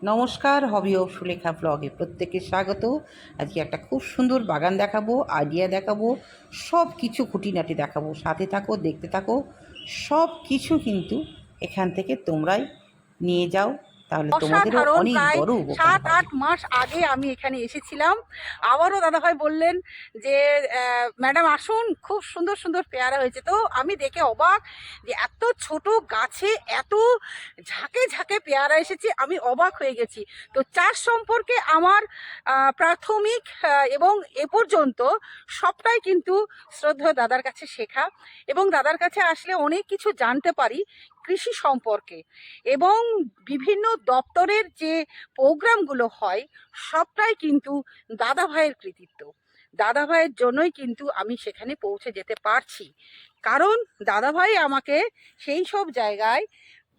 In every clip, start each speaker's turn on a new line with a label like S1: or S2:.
S1: নমস্কার, হবি ও সুলেখা ব্লগে প্রত্যেককে স্বাগত। আজকে একটা খুব সুন্দর বাগান দেখাবো, আইডিয়া দেখাবো, সব কিছু খুঁটিনাটি দেখাবো। সাথে থাকো, দেখতে থাকো। সব কিছু কিন্তু এখান থেকে তোমরাই নিয়ে যাও, তাহলে তোমাদেরও
S2: অসাধারণ।
S1: অনেক
S2: প্রায়
S1: বড় উপকার হবে।
S2: 7-8 মাস আগে আমি এখানে এসেছিলাম। আবারও দাদাভাই বললেন যে ম্যাডাম আসুন, খুব সুন্দর সুন্দর পেয়ারা হয়েছে। তো আমি দেখে অবাক যে এত ছোট গাছে এত ঝাঁকে ঝাঁকে পেয়ারা এসেছে, আমি অবাক হয়ে গেছি। তো চাষ সম্পর্কে আমার প্রাথমিক এবং এ পর্যন্ত সবটাই কিন্তু শ্রদ্ধেয় দাদার কাছে শেখা, এবং দাদার কাছে আসলে অনেক কিছু জানতে পারি কৃষি সম্পর্কে। এবং বিভিন্ন দপ্তরের যে প্রোগ্রামগুলো হয় সবটাই কিন্তু দাদা ভাইয়ের কৃতিত্ব। দাদা ভাইয়ের জন্যই কিন্তু আমি সেখানে পৌঁছে যেতে পারছি, কারণ দাদা ভাই আমাকে সেই সব জায়গায়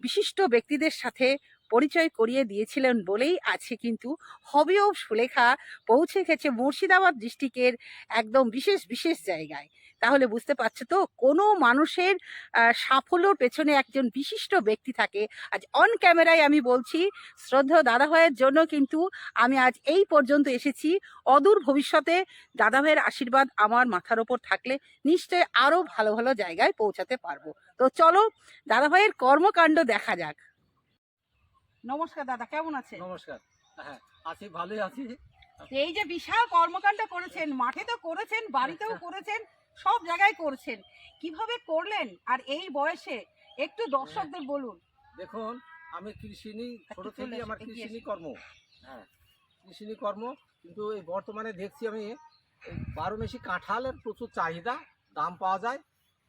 S2: বিশিষ্ট ব্যক্তিদের সাথে পরিচয় করিয়ে দিয়েছিলেন বলেই আছে কিন্তু হবি অফ সুলেখা পৌঁছে গেছে মুর্শিদাবাদ ডিস্ট্রিক্টের একদম বিশেষ বিশেষ জায়গায়। তাহলে বুঝতে পারছো তো, কোনো মানুষের সাফল্যর পেছনে একজন বিশিষ্ট ব্যক্তি থাকে। আজ অন ক্যামেরায় আমি বলছি, শ্রদ্ধেয় দাদাভাইয়ের জন্য কিন্তু আমি আজ এই পর্যন্ত এসেছি। অদূর ভবিষ্যতে দাদাভাইয়ের আশীর্বাদ আমার মাথার ওপর থাকলে নিশ্চয়ই আরো ভালো ভালো জায়গায় পৌঁছাতে পারবো। তো চলো দাদাভাইয়ের কর্মকাণ্ড দেখা যাক। নমস্কার দাদা, কেমন আছেন?
S3: নমস্কার। হ্যাঁ, আছি, ভালোই আছি।
S2: এই যে বিশাল কর্মকাণ্ড করেছেন, মাঠে তো করেছেন, বাড়িতেও করেছেন, সব জায়গায় করছেন, কিভাবে করলেন আর এই বয়সে একটু দর্শকদের বলুন।
S3: দেখুন, আমি কৃষিনী, ছোট থেকেই আমার কৃষিনী কর্ম। হ্যাঁ, কৃষিনী কর্ম। কিন্তু এই বর্তমানে দেখছি আমি এই 12 মেশি কাঁঠালের প্রচুর চাহিদা, দাম পাওয়া যায়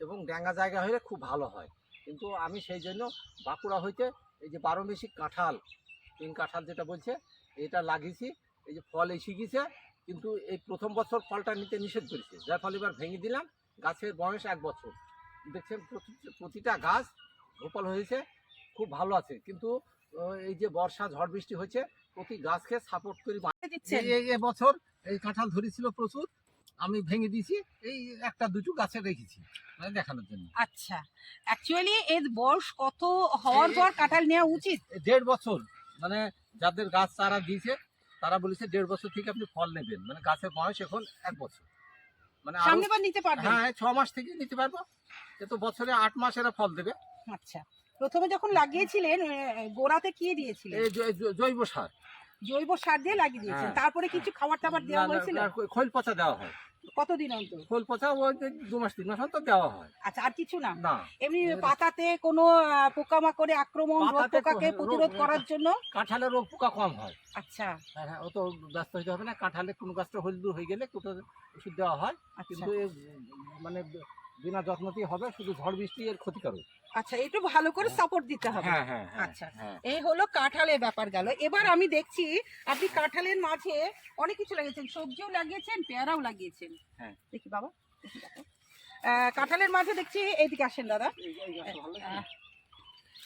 S3: এবং ড্যাঙ্গা জায়গা হলে খুব ভালো হয়। কিন্তু আমি সেই জন্য বাঁকুড়া হইতে এই যে 12 মেশি কাঁঠাল, 3 কাঁঠাল যেটা বলছে, এটা লাগিয়েছি। এই যে ফল এসে গেছে, কিন্তু এই প্রথম বছর ফলটা নিতে নিষেধ করেছে, যার ফলে এবার ভেঙে দিলাম। গাছের বয়স 1 বছর। দেখছেন প্রতিটা গাছ গোপাল হয়েছে, খুব ভালো আছে। কিন্তু এই যে বর্ষা ঝড় বৃষ্টি হয়েছে, প্রতি গাছকে সাপোর্ট করে এই বছর এই কাঁঠাল ধরেছিল প্রচুর, আমি ভেঙে দিয়েছি। এই একটা দুটো গাছে রেখেছি মানে দেখানোর জন্য।
S2: আচ্ছা, অ্যাকচুয়ালি এর বয়স কত হওয়ার পর কাঁঠাল নেওয়া উচিত?
S3: 1.5 বছর, মানে যাদের গাছ চারা দিয়েছে তারা বলেছে 1.5 বছর থেকে আপনি ফল নেবেন। মানে গাছের বয়স এখন 1 বছর, মানে
S2: সামনেবার নিতে পারবেন?
S3: হ্যাঁ, 6 মাস থেকে নিতে পারবো। কিন্তু বছরে 8 মাস এরা ফল দেবে।
S2: আচ্ছা, প্রথমে যখন লাগিয়েছিলেন গোড়াতে কি দিয়েছিলেন?
S3: এই জৈব সার।
S2: জৈব সার দিয়ে লাগিয়ে দিয়েছেন,
S3: হ্যাঁ,
S2: তারপরে কিছু খাবার টাবার দেওয়া হয়েছিল?
S3: খৈল পচা দেওয়া হয়।
S2: কতদিন অন্তর?
S3: খোল পচা ওই 2 মাস 3 মাস অন্তর দেওয়া হয়।
S2: আচ্ছা, আর কিছু না?
S3: না,
S2: এমনি পাতাতে কোনো পোকামাকড়ে আক্রমণ, রোগ
S3: পাতাতে
S2: পোকাকে প্রতিরোধ করার জন্য?
S3: কাঁঠালের রোগ পোকা কম হয়।
S2: আচ্ছা
S3: হ্যাঁ হ্যাঁ, ও তো ব্যস্ত হইতে হবে না। কাঁঠালে কোনো গাছটা হলদু হয়ে গেলে কোটো ওষুধ দেওয়া হয়।
S2: আচ্ছা
S3: কিন্তু মানে বিনা যত্নতেই হবে, শুধু ঝড় বৃষ্টি এর ক্ষতিকারক।
S2: আচ্ছা, একটু ভালো করে সাপোর্ট দিতে হবে।
S3: হ্যাঁ হ্যাঁ হ্যাঁ,
S2: আচ্ছা,
S3: হ্যাঁ।
S2: এই হলো কাঁঠালের ব্যাপার গেল। এবার আমি দেখছি আপনি কাঁঠালের মাঝে অনেক কিছু লাগিয়েছেন, সবজিও লাগিয়েছেন, পেয়ারাও লাগিয়েছেন।
S3: হ্যাঁ।
S2: দেখি বাবা, দেখি দেখো। কাঁঠালের মাঝে দেখছি, এইদিকে আসেন দাদা।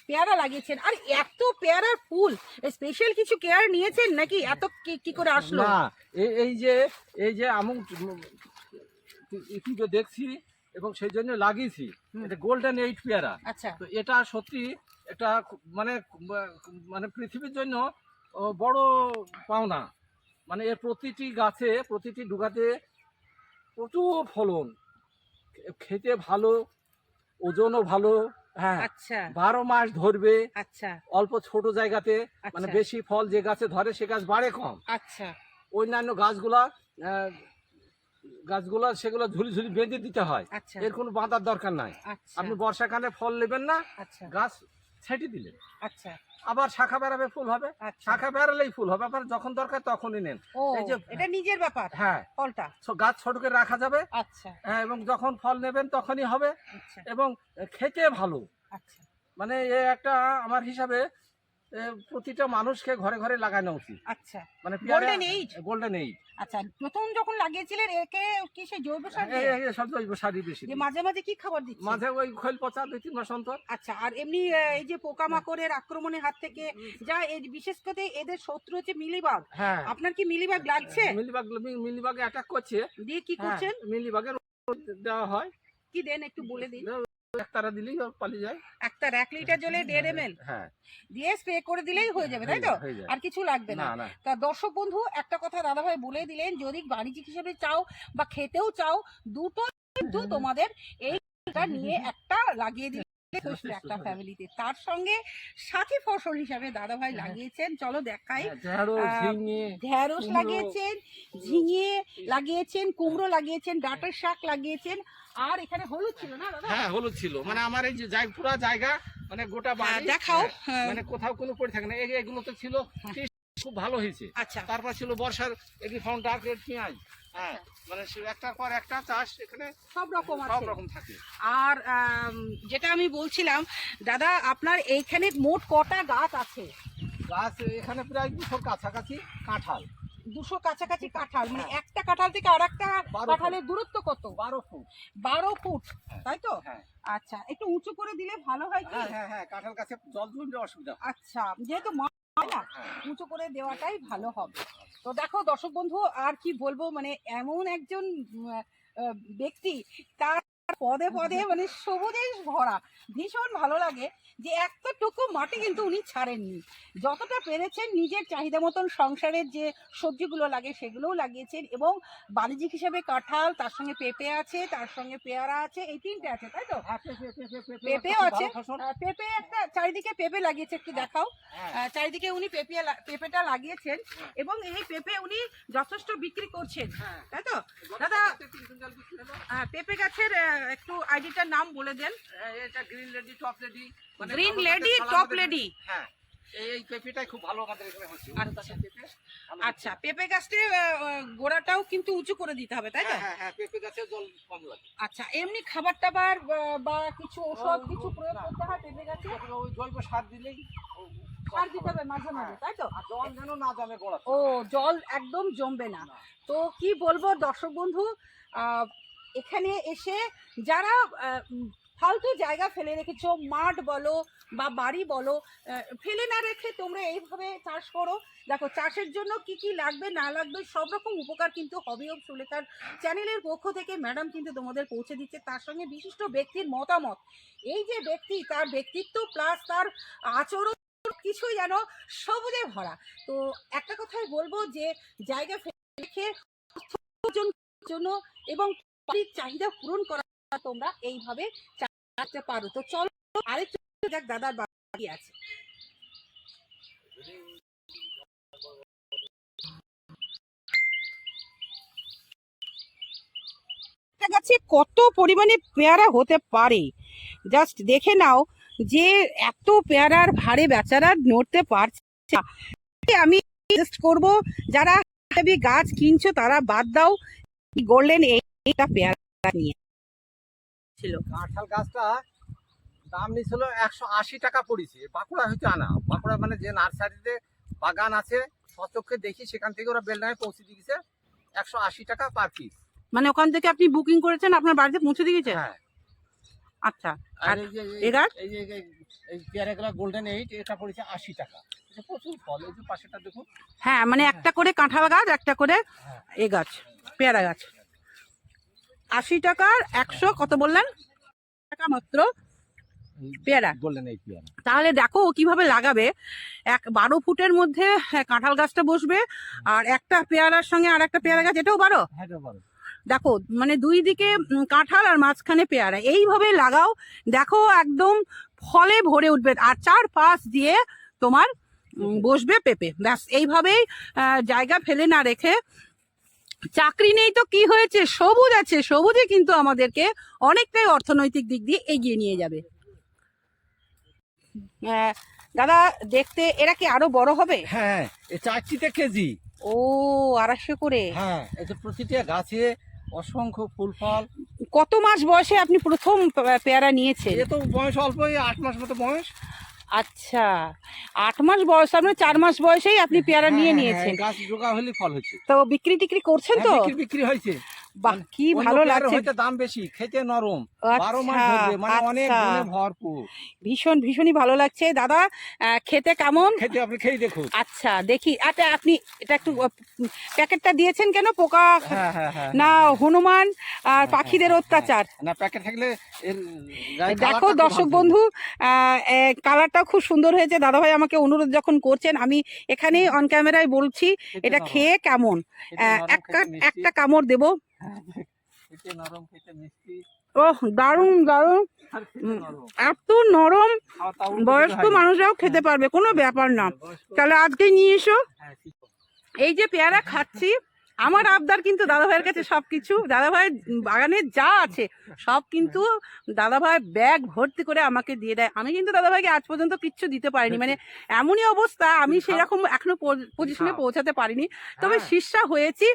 S2: পেয়ারা লাগিয়েছেন, আর এত পেয়ারার ফুল, স্পেশাল কিছু কেয়ার নিয়েছেন নাকি এত কি করে আসলো?
S3: না, এই যে আমি ইউটিউবে দেখছি এবং সেই জন্য লাগিয়েছি। এটা গোল্ডেন 8 পেয়ারা।
S2: আচ্ছা,
S3: তো এটা সত্যি এটা মানে মানে পৃথিবীর জন্য বড় পাওনা। মানে এর প্রতিটি গাছে, প্রতিটি ডুগাতে প্রচুর ফলন, খেতে ভালো, ওজনও ভালো। হ্যাঁ,
S2: আচ্ছা
S3: 12 মাস ধরবে।
S2: আচ্ছা
S3: অল্প ছোট জায়গাতে, মানে
S2: আচ্ছা
S3: বেশি ফল যে গাছে ধরে সে গাছ বাড়ে কম।
S2: আচ্ছা
S3: অন্যান্য গাছগুলা সেগুলো ঝুলি ঝুলি বেঁধে দিতে হয়।
S2: আচ্ছা
S3: এর কোনো বাঁধার দরকার নাই।
S2: আচ্ছা
S3: আপনি বর্ষাকালে ফল নেবেন না,
S2: আচ্ছা
S3: গাছ ছেটে দিলেন,
S2: আচ্ছা
S3: আবার শাখা বেরাবে, ফুল হবে।
S2: আচ্ছা।
S3: শাখা বেরালেই ফুল হবে, আবার যখন দরকার তখনই নেন।
S2: ও,
S3: এই যে
S2: এটা নিজের ব্যাপার।
S3: হ্যাঁ,
S2: ফলটা
S3: গাছ ছোট করে রাখা যাবে।
S2: আচ্ছা
S3: হ্যাঁ, এবং যখন ফল নেবেন তখনই হবে।
S2: আচ্ছা
S3: এবং খেতে ভালো।
S2: আচ্ছা
S3: মানে এ একটা আমার হিসাবে প্রতিটা মানুষকে ঘরে ঘরে লাগানো উচিত।
S2: আচ্ছা।
S3: মানে
S2: গোল্ডেন এইট।
S3: Golden eight.
S2: আচ্ছা, প্রথম যখন লাগিয়েছিলেন একে কি সেই জৈব সার দিয়ে?
S3: সব জৈব সারই বেশি
S2: যে
S3: দিই।
S2: মাঝে মাঝে কি খাবার দিচ্ছেন?
S3: মাঝে ওই খৈল পচা 2-3 মাস অন্তর।
S2: আচ্ছা, আর এমনি এই যে পোকামাকড়ের আক্রমণের হাত থেকে যা এই বিশেষ করে এদের শত্রু হচ্ছে মিলিবাগ।
S3: হ্যাঁ,
S2: আপনার কি মিলিবাগ লাগছে?
S3: মিলিবাগে অ্যাটাক করছে।
S2: দিয়ে কি করছেন?
S3: মিলিবাগের দেওয়া হয়।
S2: কি দেন একটু বলে দিন।
S3: একতারা দিলেই পালিয়ে যায়।
S2: একটা 1 লিটার জলে 1.5 ml
S3: হ্যাঁ,
S2: দিয়ে স্প্রে করে দিলেই হয়ে যাবে, তাই তো?
S3: হয়ে যায়।
S2: আর কিছু লাগবে না।
S3: না না
S2: তা দর্শক বন্ধু, একটা কথা দাদাভাই বলে দিলেন, যদি বাণিজ্যিক হিসেবে চাও বা খেতেও চাও, দুটো কিন্তু তোমাদের এইটা নিয়ে একটা লাগিয়ে দিলে খুশি একটা ফ্যামিলিতে। তার সঙ্গে সাথী ফসল হিসাবে দাদাভাই লাগিয়েছেন, চলো দেখাই। ঢেঁড়স লাগিয়েছেন, ঝিঙে লাগিয়েছেন, কুমড়ো লাগিয়েছেন, ডাঁটার শাক লাগিয়েছেন, আর এখানে হলুদ ছিল না দাদা?
S3: হ্যাঁ, হলুদ ছিল। মানে আমার এই যে পুরো জায়গা মানে গোটা বাড়ি
S2: দেখাও।
S3: মানে কোথাও কোনো পড়ে থাকে না। এগুলো তো ছিল খুব ভালো হয়েছে।
S2: আচ্ছা,
S3: তারপর ছিল বর্ষার এগ্রি ফাউন্ড ডার্ক রেড পেঁয়াজ। হ্যাঁ, মানে একটার পর একটা চাষ এখানে
S2: সব রকম
S3: সব
S2: আছে।
S3: রকম থাকে।
S2: আর যেটা আমি বলছিলাম দাদা, আপনার এইখানে মোট কটা গাছ আছে?
S3: গাছ এখানে প্রায় 200 কাছাকাছি কাঁঠাল।
S2: 200 কাছাকাছি কাঁঠাল, মানে একটা কাঁঠাল থেকে আর একটা
S3: 12
S2: কাঁঠালের দূরত্ব কত?
S3: 12 ফুট।
S2: 12 ফুট, তাই তো?
S3: হ্যাঁ
S2: আচ্ছা, একটু উঁচু করে দিলে ভালো হয় কি?
S3: হ্যাঁ হ্যাঁ হ্যাঁ, কাঁঠাল গাছে জল জমলে অসুবিধা।
S2: আচ্ছা, যেহেতু মা হয় না,
S3: হ্যাঁ।
S2: উঁচু করে দেওয়াটাই ভালো হবে। তো দেখো দর্শক বন্ধু, আর কি বলবো, মানে এমন একজন ব্যক্তি, তার পদে পদে মানে সবুজে ভরা, ভীষণ ভালো লাগে যে এতটুকু মাটি কিন্তু উনি ছাড়েননি। যতটা পেরেছেন নিজের চাহিদা মতন সংসারের যে সবজিগুলো লাগে সেগুলোও লাগিয়েছেন, এবং বাণিজ্যিক হিসেবে কাঁঠাল, তার সঙ্গে পেঁপে আছে, তার সঙ্গে পেয়ারা আছে, এই তিনটে আছে, তাই তো? পেঁপেও আছে। পেঁপে একটা চারিদিকে পেঁপে লাগিয়েছে, একটু দেখাও। চারিদিকে উনি পেঁপেটা লাগিয়েছেন, এবং এই পেঁপে উনি যথেষ্ট বিক্রি করছেন, তাই তো দাদা? পেঁপে গাছের একটু আইডিটার নাম বলে দেন।
S3: এটা green lady, top lady.
S2: Green lady, top lady.
S3: হ্যাঁ, এই পেঁপেটাই খুব ভালো আমাদের এখানে হচ্ছে।
S2: আচ্ছা, পেঁপে গাছটি গোড়াটাও কিন্তু উঁচু করে দিতে হবে, তাই তো?
S3: হ্যাঁ হ্যাঁ, পেঁপে গাছে জল কম লাগে।
S2: আচ্ছা, এমনি খাবার টাবার বা কিছু ওষুধ কিছু প্রয়োগ করতে হয় পেঁপে গাছে?
S3: ওই জৈব সার দিলেই
S2: সার দিতে হবে মাঝে মাঝে, তাই তো?
S3: আর জল যেন না জমে গোড়া।
S2: ও, জল একদম জমবে না। তো কি বলবো দর্শক বন্ধু, এখানে এসে যারা ফালতু জায়গা ফেলে রেখেছো, মাঠ বলো বা বাড়ি বলো, ফেলে না রেখে তোমরা এইভাবে চাষ করো। দেখো, চাষের জন্য কি কি লাগবে না লাগবে সব রকম উপকার কিন্তু হবি অফ সুলেখার চ্যানেলের পক্ষ থেকে ম্যাডাম কিন্তু তোমাদের পৌঁছে দিচ্ছে। তার সঙ্গে বিশিষ্ট ব্যক্তির মতামত, এই যে ব্যক্তি, তার ব্যক্তিত্ব প্লাস তার আচরণ কিছুই যেন সবুজে ভরা। তো একটা কথাই বলবো যে জায়গা রেখে জন্য এবং বাড়ির চাহিদা পূরণ করা তোমরা এইভাবে চালাতে পারো। তো চলো আরেকটু যাক, দাদার বাড়ি আছে। গাছে কত পরিমাণে পেয়ারা হতে পারে জাস্ট দেখে নাও, যে এত পেয়ারার ভারে বেচারা নড়তে পারছে না। আমি সাজেস্ট করব, যারা গাছ কিনছো তারা বাদ দাও, গোল্ডেন এইটা পেয়ারা নিয়ে ছিল।
S3: কাঁঠাল গাছটা দাম নিয়েছিল 180 টাকা পড়েছে। বাঁকুড়া হইতে আনা, বাঁকুড়া মানে যে নার্সারিতে বাগান আছে সচক্ষে দেখি, সেখান থেকে ওরা বেলডাঙায় পৌঁছে দিয়েছে 180 টাকা পার পিস।
S2: মানে ওখান থেকে আপনি বুকিং করেছেন, আপনার বাড়িতে পৌঁছে দিয়েছে?
S3: হ্যাঁ।
S2: আচ্ছা,
S3: আর এই যে এই পেয়ারাগুলা গোল্ডেন 8, এটা পড়েছে 80 টাকা। এটা প্রচুর ফল। এই যে পাশেটা দেখুন।
S2: হ্যাঁ, মানে একটা করে কাঁঠাল গাছ, একটা করে এ গাছ, পেয়ারা গাছ। 80 টাকার 100 কত বললেন টাকা মাত্র পেয়ারা।
S3: গোল্ডেন 8 পেয়ারা।
S2: তাহলে দেখো ও কিভাবে লাগাবে। 12 ফুটের মধ্যে কাঁঠাল গাছটা বসবে, আর একটা পেয়ারার সঙ্গে আর একটা পেয়ারা গাছ, এটাও 12।
S3: হ্যাঁ, এটা বড়।
S2: দেখো, মানে দুই দিকে কাঁঠাল আর মাঝখানে পেয়ারা, এইভাবে লাগাও, দেখো একদম ফলে ভরে উঠবে, আর চারপাশ দিয়ে তোমার বসবে পেঁপে। ব্যাস, এইভাবেই জায়গা ফেলে না রেখে, চাকরি নেই তো কি হয়েছে, সবুজ আছে, সবুজে কিন্তু আমাদেরকে অনেকটাই অর্থনৈতিক দিক দিয়ে এগিয়ে নিয়ে যাবে। দাদা, দেখতে এরা কি আরো বড় হবে?
S3: হ্যাঁ, এই 4টিতে কেজি।
S2: ও, 250 করে।
S3: হ্যাঁ, এই যে প্রতিটা গাছে অসংখ্য ফুল ফল।
S2: কত মাস বয়সে আপনি প্রথম পেয়ারা নিয়েছেন?
S3: এ তো বয়স অল্প, 8 মাস মতো বয়স।
S2: আচ্ছা, 8 মাস বয়স, আপনি 4 মাস বয়সেই আপনি পেয়ারা নিয়ে নিয়েছেন।
S3: গাছ জোগা হলে ফল হচ্ছে।
S2: তো বিক্রি টিক্রি করছেন তো?
S3: বিক্রি হয়েছে।
S2: বাহ কি
S3: অন্য
S2: ভালো
S3: পেয়ারা
S2: লাগছে।
S3: হয়তো দাম বেশি, খেতে নরম, 12 মাস
S2: আচ্ছা
S3: ধরবে, মানে অনেক
S2: আচ্ছা,
S3: গুণে ভরপুর।
S2: ভীষণই ভালো লাগছে দাদা। খেতে কেমন?
S3: খেতে আপনি খেয়ে দেখুন।
S2: আচ্ছা দেখি, আচ্ছা আপনি এটা একটু প্যাকেটটা দিয়েছেন কেন? পোকা
S3: হ্যাঁ হ্যাঁ হ্যাঁ
S2: না
S3: হ্যাঁ,
S2: হনুমান আর
S3: হ্যাঁ,
S2: পাখিদের
S3: হ্যাঁ,
S2: অত্যাচার?
S3: না প্যাকেট থাকলে এর গায়ে
S2: দেখো
S3: কালারটা খুব
S2: দর্শক
S3: ভালো
S2: বন্ধু, কালারটাও খুব সুন্দর হয়েছে। দাদাভাই আমাকে অনুরোধ যখন করছেন, আমি এখানেই অন ক্যামেরায় বলছি
S3: খেতে
S2: এটা
S3: নরম,
S2: খেয়ে কেমন।
S3: খেতে নরম, খেতে মিষ্টি।
S2: একটা কামড় দেবো।
S3: হ্যাঁ, খেতে নরম, খেতে মিষ্টি,
S2: ওহ দারুণ দারুণ,
S3: আর খেতে নরম।
S2: এত নরম,
S3: খাওয়া তাও উল্টো দিকে
S2: বয়স্ক
S3: হয়নি।
S2: মানুষরাও খেতে পারবে, কোনো ব্যাপার না।
S3: বয়স্ক,
S2: তাহলে আজকে নিয়ে এসো।
S3: হ্যাঁ, ঠিক।
S2: এই যে পেয়ারা খাচ্ছি, আমার আবদার কিন্তু দাদাভাইয়ের কাছে সবকিছু, দাদাভাইয়ের বাগানে যা আছে সব কিন্তু দাদাভাই ব্যাগ ভর্তি করে আমাকে দিয়ে দেয়। আমি কিন্তু দাদাভাইকে আজ পর্যন্ত কিচ্ছু দিতে পারিনি, মানে এমনই অবস্থা, আমি সেরকম এখনো পজিশনে পৌঁছাতে পারিনি। তবে
S3: হ্যাঁ,
S2: শীর্ষা হয়েছি।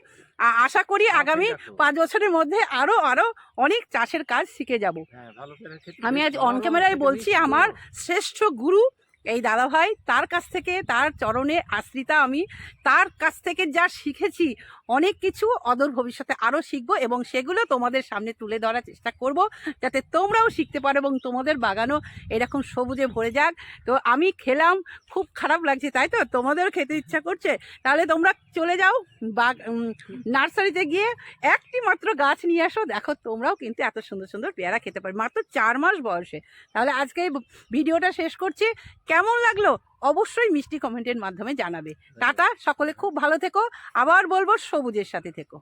S2: আশা করি আগামী
S3: দেখো।
S2: 5 বছরের মধ্যে আরো আরো অনেক চাষের কাজ শিখে যাব।
S3: হ্যাঁ, ভালো করে খেতে
S2: আমি আজ
S3: নরম,
S2: অন ক্যামেরায়
S3: খেতে
S2: বলছি,
S3: মিষ্টি।
S2: আমার শ্রেষ্ঠ গুরু এই দাদাভাই, তার কাছ থেকে, তার চরণে আশ্রিতা আমি, তার কাছ থেকে যা শিখেছি অনেক কিছু, অদূর ভবিষ্যতে আরও শিখবো এবং সেগুলো তোমাদের সামনে তুলে ধরার চেষ্টা করব, যাতে তোমরাও শিখতে পারো এবং তোমাদের বাগানও এরকম সবুজে ভরে যাক। তো আমি খেলাম, খুব খারাপ লাগছে, তাই তো তোমাদেরও খেতে ইচ্ছা করছে? তাহলে তোমরা চলে যাও নার্সারিতে গিয়ে একটি মাত্র গাছ নিয়ে আসো, দেখো তোমরাও কিন্তু এত সুন্দর সুন্দর পেয়ারা খেতে পারো মাত্র 4 মাস বয়সে। তাহলে আজকে এই ভিডিওটা শেষ করছি। কেমন লাগলো অবশ্যই মিষ্টি কমেন্টের মাধ্যমে জানাবে। টাটা, সকলে খুব ভালো থেকো, আবার বলবো সবুজের সাথে থেকো।